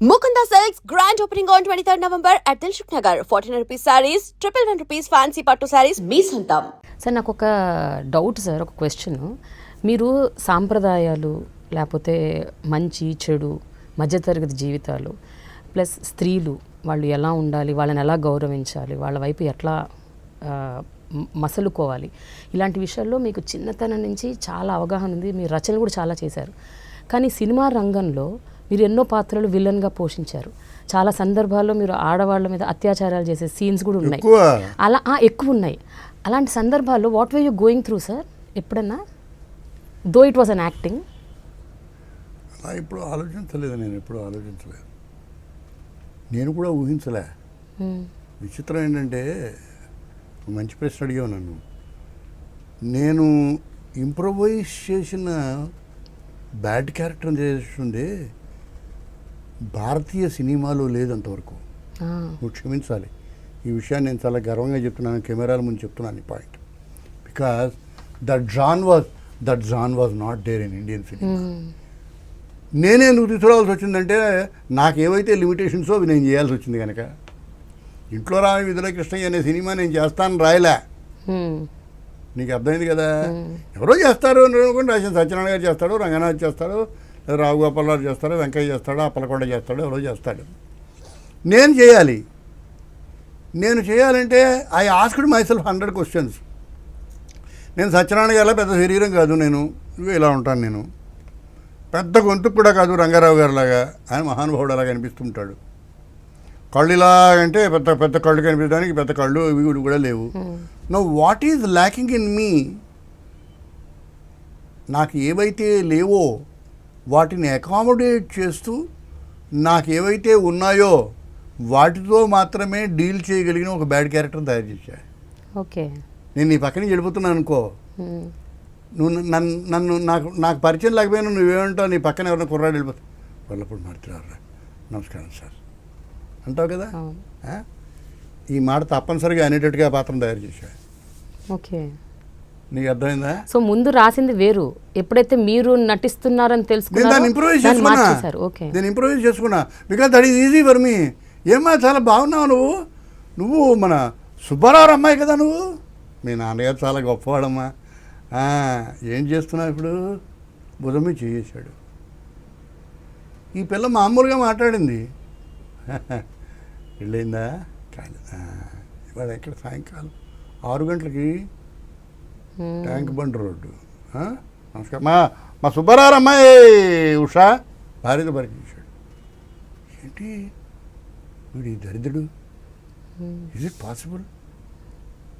Mukunda Silks grand opening on 23rd November at Dilshuk Nagar. 1400 rupees sarees, 111 rupees fancy pattu sarees, మీ సొంతం. Sir నాకు ఒక doubt sir, ఒక question. మీరు సాంప్రదాయాలు లేకపోతే మంచి చెడు మధ్యతరగతి జీవితాలు ప్లస్ స్త్రీలు వాళ్ళు ఎలా ఉండాలి, వాళ్ళని ఎలా గౌరవించాలి, వాళ్ళ వైపు ఎట్లా మసలుకోవాలి, ఇలాంటి విషయాల్లో మీకు చిన్నతనం నుంచి చాలా అవగాహన ఉంది. మీరు రచనలు కూడా చాలా చేశారు. కానీ సినిమా రంగంలో మీరు ఎన్నో పాత్రలు విలన్గా పోషించారు. చాలా సందర్భాల్లో మీరు ఆడవాళ్ళ మీద అత్యాచారాలు చేసే సీన్స్ కూడా ఉన్నాయి, అలా ఎక్కువ ఉన్నాయి. అలాంటి సందర్భాల్లో what were you going through sir? ఎప్పుడన్నా though it was an acting? అలా ఇప్పుడు ఆలోచించలేదు, నేను ఎప్పుడు ఆలోచించలేదు, నేను కూడా ఊహించలే. విచిత్రం ఏంటంటే, మంచి ప్రశ్న అడిగావు నన్ను. నేను ఇంప్రొవైజ్ చేసిన బ్యాడ్ క్యారెక్టర్ చేస్తుంది భారతీయ సినిమాలో లేదంతవరకు. నువ్వు క్షమించాలి, ఈ విషయాన్ని నేను చాలా గర్వంగా చెప్తున్నాను, కెమెరాల ముందు చెప్తున్నాను ఈ point. Because that John was not there in Indian cinema. నేనే ఎందుకు తీసుకురావాల్సి వచ్చిందంటే, నాకు ఏవైతే లిమిటేషన్సో అవి నేను చేయాల్సి వచ్చింది కనుక. ఇంట్లో రాని విధుల కృష్ణయ్య అనే సినిమా నేను చేస్తాను రాయలే, నీకు అర్థమైంది కదా. ఎవరో చేస్తారు అనుకోండి, రాసిన సత్యనారాయణ గారు చేస్తాడు, రంగనాథ్ చేస్తాడు, రావు గోపాలరావు చేస్తాడు, వెంకయ్య చేస్తాడు, అప్పలకొండ చేస్తాడు, ఎవరో చేస్తాడు. నేను చేయాలి. నేను చేయాలంటే I asked my self 100 questions. నేను సత్యనారాయణ గారిలా పెద్ద శరీరం కాదు, నేను ఇలా ఉంటాను. నేను పెద్ద గొంతుకు కూడా కాదు రంగారావు గారిలాగా, ఆయన మహానుభావుడు అలాగా అనిపిస్తుంటాడు. కళ్ళు ఇలాగంటే పెద్ద పెద్ద కళ్ళు కనిపించడానికి పెద్ద కళ్ళు ఇవి కూడా లేవు. Know what is lacking in me? నాకు ఏవైతే లేవో వాటిని అకామిడేట్ చేస్తూ నాకు ఏవైతే ఉన్నాయో వాటితో మాత్రమే డీల్ చేయగలిగిన ఒక బ్యాడ్ క్యారెక్టర్ తయారు చేశాను. ఓకే, నేను నీ పక్కన వెళ్ళిపోతున్నాను అనుకో, నువ్వు నన్ను నాకు పరిచయం లేకపోయినా నువ్వేమంటావు, నీ పక్కన ఎవరైనా కుర్రాడు వెళ్ళిపోతావు, వాళ్ళప్పుడు మాట్లాడరా నమస్కారం సార్ అంటావు కదా. ఈ మాట తప్పనిసరిగా అనేటట్టుగా పాత్ర తయారు చేశాను. ఓకే, నీకు అర్థమైందా? సో ముందు రాసింది వేరు, ఎప్పుడైతే మీరు నటిస్తున్నారని తెలుసుకున్నారో నేను ఇంప్రూవైజ్ చేసుకున్నా. Because that is easy for me. ఏమ్మా చాలా బాగున్నావు నువ్వు మన సుబ్బారావు అమ్మాయి కదా నువ్వు. మీ నాన్నగారు చాలా గొప్పవాడమ్మా. ఏం చేస్తున్నావు ఇప్పుడు? భుజం మీద చేసాడు. ఈ పిల్ల మామూలుగా మాట్లాడింది, వెళ్ళిందా కాదు. ఇవాళ ఎక్కడ సాయంకాలం 6 గంటలకి ట్యాంక్ బండ్ రోడ్డు. నమస్కారం, మా సుబ్బారావు అమ్మాయి ఉషా భార్యతో పరిచయించాడు. ఏంటి వీడు ఈ దరిద్రుడు? Is it possible?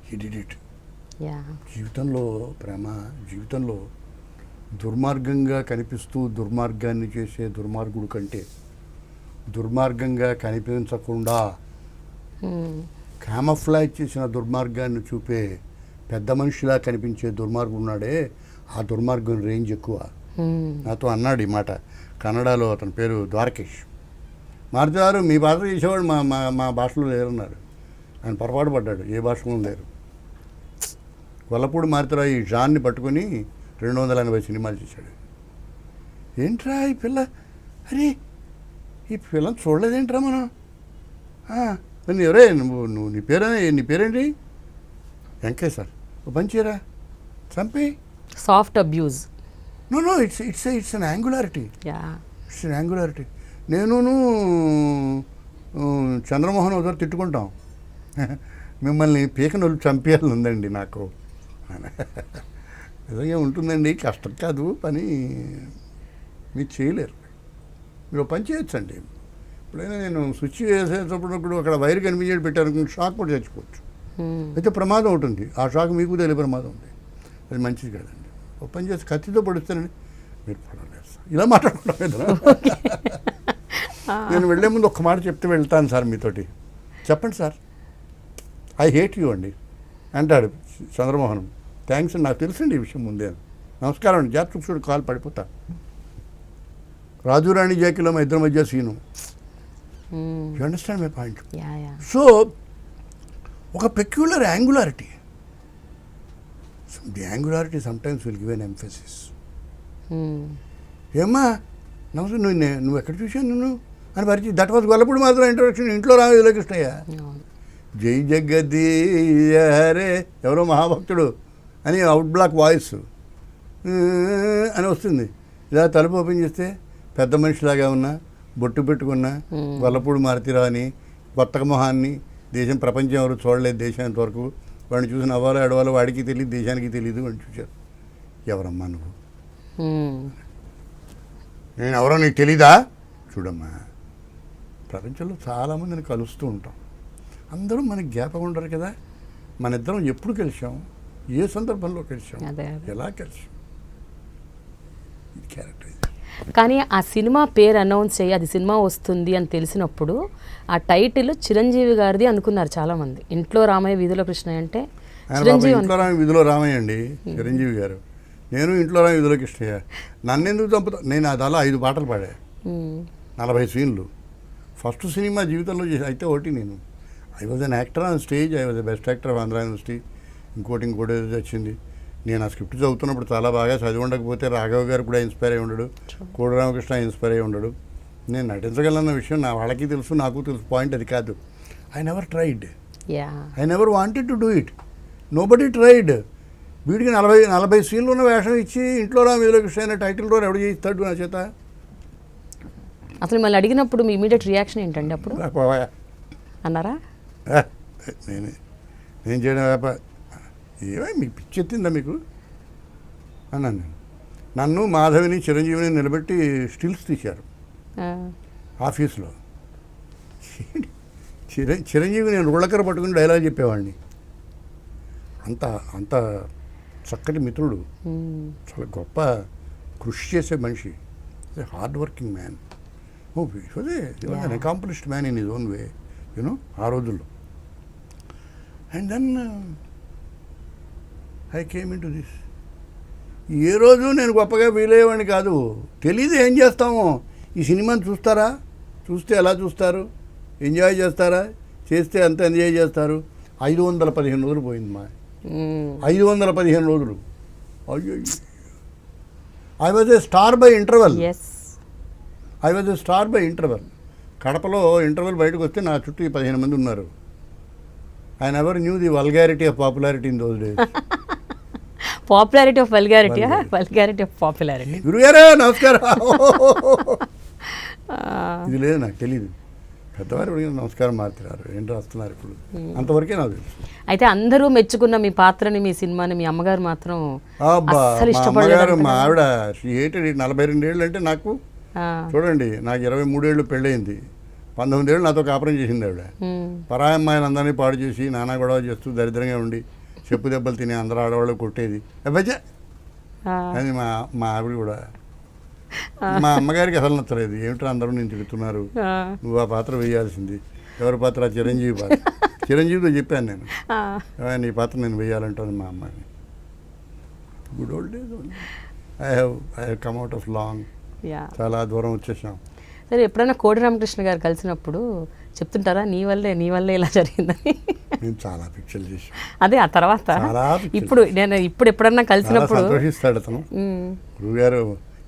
He did it. జీవితంలో ప్రేమ, జీవితంలో దుర్మార్గంగా కనిపిస్తూ దుర్మార్గాన్ని చేసే దుర్మార్గుడు కంటే దుర్మార్గంగా కనిపించకుండా క్యామఫ్లాజ్ చేసిన దుర్మార్గాన్ని చూపే పెద్ద మనిషిలా కనిపించే దుర్మార్గుడు ఉన్నాడే, ఆ దుర్మార్గం రేంజ్ ఎక్కువ. నాతో అన్నాడు ఈ మాట. కన్నడలో అతని పేరు ద్వారకేష్. మారుతారు మీ భాష చేసేవాడు మా భాషలో లేరన్నారు. ఆయన పొరపాటు పడ్డాడు, ఏ భాషలో లేరు. వల్లపూడి మారుతారా ఈ జాన్ని పట్టుకొని 280 సినిమాలు చేశాడు. ఏంట్రా ఈ పిల్ల, అరే ఈ పిల్లని చూడలేదేంట్రా మనం? ఎవరే నువ్వు నీ పేరేంటి? వెంకయ్య సార్, ఓ పంచేరా చంపి. Soft abuse. No it's an angularity. It's an angularity. నేను చంద్రమోహన్ ఒకసారి తిట్టుకుంటాం, మిమ్మల్ని పీకనొల్లు చంపేయాలని ఉందండి నాకు. నిజంగా ఉంటుందండి, కష్టం కాదు పని, మీరు చేయలేరు. మీరు పని చేయొచ్చండి. ఇప్పుడైనా నేను స్విచ్ వేసేటప్పుడు అక్కడ వైర్ కనిపించేది పెట్టారు, షాక్ కూడా చచ్చిపోవచ్చు. అయితే ప్రమాదం ఉంటుంది, ఆ షాక్ మీకు తెలియ ప్రమాదం ఉంది, అది మంచిది కాదండి. ఒక పని చేసి కత్తితో పడుస్తానండి, మీరు పడలేదు సార్, ఇలా మాట్లాడుకుంటాం. నేను వెళ్ళే ముందు ఒక్క మాట చెప్తే వెళ్తాను సార్ మీతోటి. చెప్పండి సార్, ఐ హేట్ యూ అండి అంటాడు చంద్రమోహన్. థ్యాంక్స్ అండి, నాకు తెలుసండి ఈ విషయం ముందే. నమస్కారం అండి, జాతకు చూడు కాలు పడిపోతా. రాజురాణి జాకీలో మా ఇద్దరి మధ్య scene. You understand my point? So ఒక peculiar angularity. The angularity sometimes will give an emphasis. ఏమ్మా నమస్తే, నువ్వు ఎక్కడ చూశాను? అని పరిచయం. దట్ వాజ్ గొల్లపూడి మాత్రం ఇంట్రొడక్షన్. ఇంట్లో రామ వీధిలో కృష్ణయ్య. అవును. జై జగదీయ హరే ఎవరో మహాభక్తుడు అని అవుట్ బ్లాక్ వాయిస్ అని వస్తుంది. ఇలా తలుపు ఓపెన్ చేస్తే పెద్ద మనిషిలాగా ఉన్నా, బొట్టు పెట్టుకున్నా, గొల్లపూడి మారుతిరావు అని కొత్త మొహాన్ని, దేశం ప్రపంచం ఎవరు చూడలేదు దేశం ఇంతవరకు, వాడిని చూసి నవ్వాలో ఎడవాలో వాడికి తెలియదు, దేశానికి తెలియదు అని చూశారు. ఎవరమ్మా నువ్వు? నేను ఎవరో నీకు తెలీదా? చూడమ్మా, ప్రపంచంలో చాలామందిని కలుస్తూ ఉంటాం, అందరూ మనకి జ్ఞాపకం ఉండరు కదా. మన ఇద్దరం ఎప్పుడు కలిసాం, ఏ సందర్భంలో కలిసాం, ఎలా కలిసాం, ఇది క్యారెక్టర్. కానీ ఆ సినిమా పేరు అనౌన్స్ అయ్యి అది సినిమా వస్తుంది అని తెలిసినప్పుడు ఆ టైటిల్ చిరంజీవి గారిది అనుకున్నారు చాలామంది. ఇంట్లో రామయ్య వీధిలో కృష్ణయ్య అంటే చిరంజీవి. ఇంట్లో రామయ్య వీధిలో రామయ్య అండి చిరంజీవి గారు, నేను ఇంట్లో రామయ్య వీధిలో కృష్ణయ్య. నన్ను ఎందుకు చంపుతా? నేను అలా 5 పాటలు పాడా, 40 సీన్లు. ఫస్ట్ సినిమా జీవితంలో అయితే ఒకటి నేను I was an actor on stage, I was the best actor of Andhra university. ఇంకోటి ఏదో వచ్చింది. నేను ఆ స్క్రిప్ట్ చదువుతున్నప్పుడు చాలా బాగా చదివి ఉండకపోతే రాఘవ్ గారు కూడా ఇన్స్పైర్ అయి ఉండడు, కోడి రామకృష్ణ ఇన్స్పైర్ అయి ఉండడు. నేను నటించగలన్న విషయం నా వాళ్ళకి తెలుసు, నాకు తెలుసు. పాయింట్ అది కాదు. I never tried, I never wanted to do it, nobody tried. వీడికి 40 సీన్లు ఉన్న వేషం ఇచ్చి ఇంట్లో రామ వీధిలో కృష్ణ అయిన టైటిల్ రోల్ ఎవడు చేయిస్తాడు నా చేత? అసలు మళ్ళీ అడిగినప్పుడు మీ ఇమీడియట్ రియాక్షన్ ఏంటండి అప్పుడు? అన్నారా? నేను చేయడం ఏమై మీకు పిచ్చెత్తిందా మీకు అన్నాను నేను. నన్ను మాధవిని చిరంజీవిని నిలబెట్టి స్టిల్స్ తీశారు ఆఫీస్లో. చిరంజీవి నేను రుళ్ళకర పట్టుకుని డైలాగ్ చెప్పేవాడిని. అంత చక్కటి మిత్రుడు, చాలా గొప్ప కృషి చేసే మనిషి, hard working man. An accomplished man in his own way, you know రోజుల్లో. And then I came into this. ఏ రోజు నేను గొప్పగా ఫీల్ అయ్యేవాడిని కాదు. తెలీదు ఏం చేస్తామో. ఈ సినిమాని చూస్తారా, చూస్తే ఎలా చూస్తారు, ఎంజాయ్ చేస్తారా, చేస్తే అంత ఎంజాయ్ చేస్తారు. 515 రోజులు పోయింది మా 515 రోజులు. అయ్యో, I was a star by interval. I was a star by interval. కడపలో ఇంటర్వెల్ బయటకు వస్తే నా చుట్టూ 15 మంది ఉన్నారు. I never knew the vulgarity of popularity in those days. Popularity of vulgarity, vulgarity of popularity. గురుగారు నమస్కారం, ఇది లేదు నాకు తెలియదు. పెద్దవారు నమస్కారం మారుతున్నారు, ఏంటి రాస్తున్నారు ఇప్పుడు, అంతవరకే నాకు తెలుసు. అయితే అందరూ మెచ్చుకున్న మీ పాత్రని, మీ సినిమాని మీ అమ్మగారు మాత్రం అమ్మగారు, మా ఆవిడ 42 ఏళ్ళు అంటే నాకు చూడండి, నాకు 23 ఏళ్ళు పెళ్ళయింది. 19 ఏళ్ళు నాతో కాపురం చేసింది ఆవిడ. పరాయి అమ్మాయిని అందరినీ పాడు చేసి నానా గొడవ చేస్తూ దరిద్రంగా ఉండి చెప్పు దెబ్బలు తిని అందరూ ఆడవాళ్ళు కొట్టేది అబ్బాయి అని మా ఆవిడ కూడా. మా అమ్మగారికి అసలు నచ్చలేదు. ఏమిటో అందరూ నేను తిడుతున్నారు, నువ్వు ఆ పాత్ర వేయాల్సింది. ఎవరి పాత్ర? చిరంజీవి పాత్ర. చిరంజీవితో చెప్పాను నేను, నీ పాత్ర నేను వేయాలంటాను మా అమ్మాయిని. Good old days. I have come out of long, చాలా దూరం వచ్చేసాం. సరే, ఎప్పుడైనా కోడి రామకృష్ణ గారు కలిసినప్పుడు చెప్తుంటారా, నీ వల్లే ఇలా జరిగిందని? నేను చాలా పిక్చర్లు చేశాను. అదే ఆ తర్వాత ఇప్పుడు ఎప్పుడన్నా కలిసినప్పుడు సంతోషిస్తాడు అతను. గురుగారు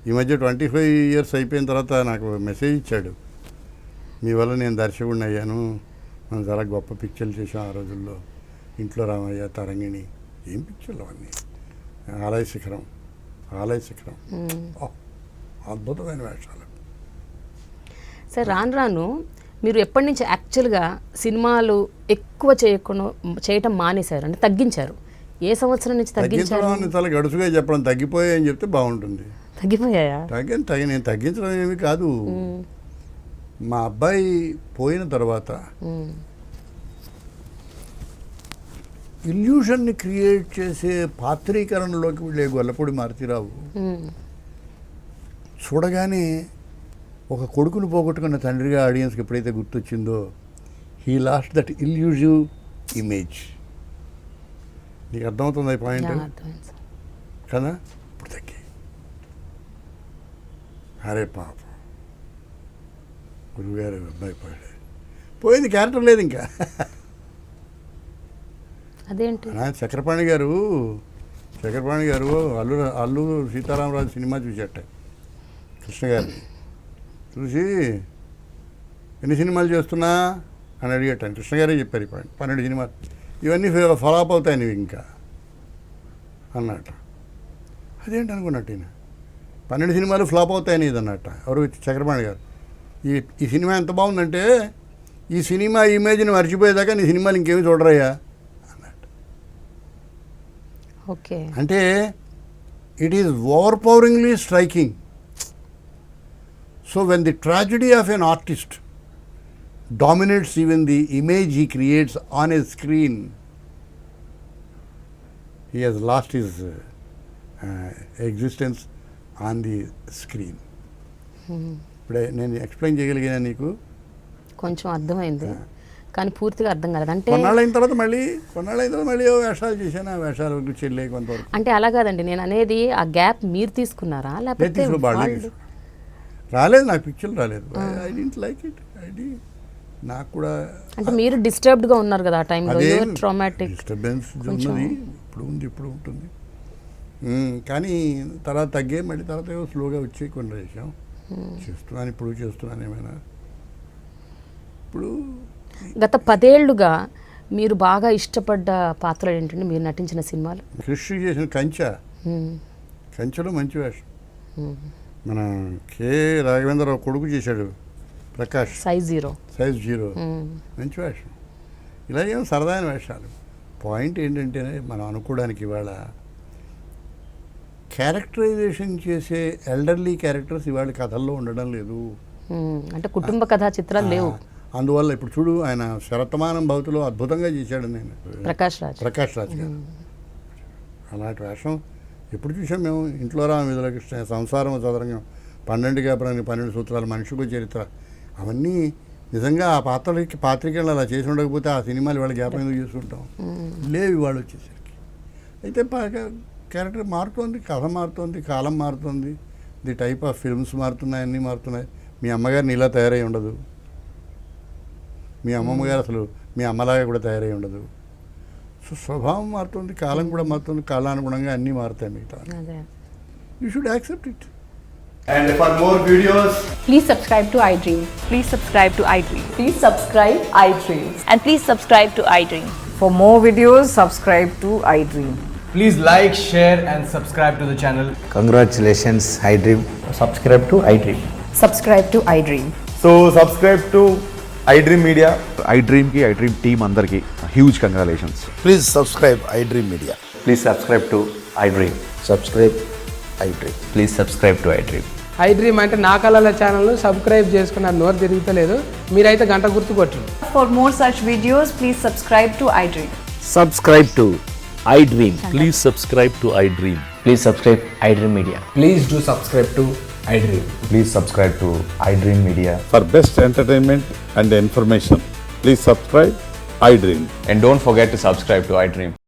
ఈ మధ్య 25 years అయిపోయిన తర్వాత నాకు మెసేజ్ ఇచ్చాడు, మీ వల్ల నేను దర్శకుడిని అయ్యాను, మనం చాలా గొప్ప పిక్చర్లు చేసాం ఆ రోజుల్లో. ఇంట్లో రామయ్య, తరంగిణి, ఏం పిక్చర్లు అవన్నీ. ఆలయ శిఖరం, అద్భుతమైన వేషాలు. సార్, రాను మీరు ఎప్పటి నుంచి యాక్చువల్గా సినిమాలు ఎక్కువ చేయటం మానేశారు, అంటే తగ్గించారు? ఏ సంవత్సరం నుంచి తగ్గించారు? చాలా గడుసుగా చెప్పడం, తగ్గిపోయాయని చెప్తే బాగుంటుంది. తగ్గిపోయాయా? నేను తగ్గించడం ఏమి కాదు. మా అబ్బాయి పోయిన తర్వాత ఇల్యూషన్ని క్రియేట్ చేసే పాత్రీకరణలోకి వెళ్ళే గొల్లపూడి మారుతిరావు చూడగానే ఒక కొడుకును పోగొట్టుకున్న తండ్రిగా ఆడియన్స్కి ఎప్పుడైతే గుర్తొచ్చిందో, he lost that illusive image. నీకు అర్థమవుతుంది ఈ పాయింట్ కదా? ఇప్పుడు తగ్గి, అరే పాప గురువుగారు అబ్బాయి పోయింది, క్యారెక్టర్ లేదు ఇంకా. అదేంటి? చక్రపాణి గారు అల్లు సీతారామరాజు సినిమా చూసేట కృష్ణ గారిని చూసి, ఎన్ని సినిమాలు చేస్తున్నా అని అడిగేటాను. కృష్ణ గారే చెప్పారు ఈ పాయింట్. 12 సినిమాలు ఇవన్నీ ఫాలోఅప్ అవుతాయి నువ్వు ఇంకా అన్నట్టు. అదేంటి అనుకున్నట్టు ఈయన 12 సినిమాలు ఫ్లాప్ అవుతాయని ఇది అన్నట్ట. ఎవరు చక్రపాణి గారు. ఈ సినిమా ఎంత బాగుందంటే ఈ సినిమా ఇమేజ్ని మర్చిపోయేదాకా నీ సినిమాలు ఇంకేమీ చూడరయ్యా అన్నట్టు. ఓకే. అంటే it is overpoweringly striking. So when the tragedy of an artist dominates even the image he creates on a screen, he has lost his existence on the screen. ఇప్పుడే నేను explain చేయగలిగినా నీకు? కొంచెం అర్థమైంది కానీ పూర్తిగా అర్థం కాలేదు. అంటే కొన్నాళ్ళైన తర్వాత మళ్ళీ వేషాలు చేశాను. ఆ వేషాలు చెల్లే కొంతవరకు. అంటే అలా కాదండి, నేను అనేది ఆ గ్యాప్ మీరు తీసుకున్నారా లేకపోతే రాలేదు, నాకు పిక్చర్లు రాలేదు. I don't like it. నాకు కూడా అంటే మీరు డిస్టర్బ్డ్గా ఉన్నారు కదా ఆ టైంలో, ట్రామాటిక్ డిస్టర్బెన్స్ ఉన్నది. ఇప్పుడు ఉంటుంది కానీ తర్వాత తగ్గే మళ్ళీ తర్వాత ఏవో స్లోగా వచ్చి కొన్ని చేసాం. చేస్తున్నాను ఏమైనా. ఇప్పుడు గత 10 ఏళ్లుగా మీరు బాగా ఇష్టపడ్డ పాత్రలు ఏంటంటే మీరు నటించిన సినిమాలు? కృష్ణ చేసిన కంచెలో మంచి వేషం. మన కె రాఘవేంద్రరావు కొడుకు చేశాడు ప్రకాష్, సైజ్ జీరో మంచి వేషం. ఇలాగేమో సరదాయిన వేషాలు. పాయింట్ ఏంటంటే మనం అనుకోవడానికి ఇవాళ క్యారెక్టరైజేషన్ చేసే ఎల్డర్లీ క్యారెక్టర్స్ ఇవాళ కథల్లో ఉండడం లేదు. అంటే కుటుంబ కథా చిత్రాలు లేవు. అందువల్ల ఇప్పుడు చూడు, ఆయన శరతమానం భవతిలో అద్భుతంగా చేశాడు నేను ప్రకాష్ రాజ్ గారు. అలాంటి వేషం ఎప్పుడు చూసాం మేము? ఇంట్లో రామ విధుల కృష్ణ, సంసారం చదరంగం, 12 కాపురానికి 12 సూత్రాలు, మనిషికి చరిత్ర, అవన్నీ నిజంగా ఆ పాత్రికలు అలా చేసి ఉండకపోతే ఆ సినిమాలు ఇవాళ జ్ఞాపకం ఎందుకు చేసుకుంటాం? లేవు ఇవాళ వచ్చేసరికి. అయితే క్యారెక్టర్ మారుతోంది, కథ మారుతోంది, కాలం మారుతోంది, ది టైప్ ఆఫ్ ఫిల్మ్స్ మారుతున్నాయి, అన్నీ మారుతున్నాయి. మీ అమ్మగారిని ఇలా తయారై ఉండదు, మీ అమ్మమ్మ గారు అసలు మీ అమ్మలాగా కూడా తయారై ఉండదు. సో స్వభావం మారుతుంది, కాలం కూడా మారుతుంది, కాలానుగుణంగా అన్నీ మారుతాయి. మిగతా you should accept it. And for more videos, please subscribe to iDream. Please subscribe to iDream. Please subscribe iDream. And please subscribe to iDream. For more videos, subscribe to iDream. please like, share and subscribe to the channel. Congratulations, iDream. Subscribe to iDream. Subscribe to iDream. So subscribe to iDream Media. iDream ki iDream team andarki huge congratulations. Please subscribe iDream Media. Please subscribe to iDream. Subscribe iDream. Please subscribe to iDream. iDream అంటే నా కళల channel subscribe చేసుకున్నారు, నోరు తిరుగుతలేదు, మీరైతే గంట గుర్తు కొట్టండి. For more such videos, please subscribe to iDream. Subscribe to iDream. Please subscribe to iDream. Please subscribe iDream Media. Please do subscribe to iDream. Please subscribe to iDream Media. For best entertainment and information, please subscribe iDream. And don't forget to subscribe to iDream.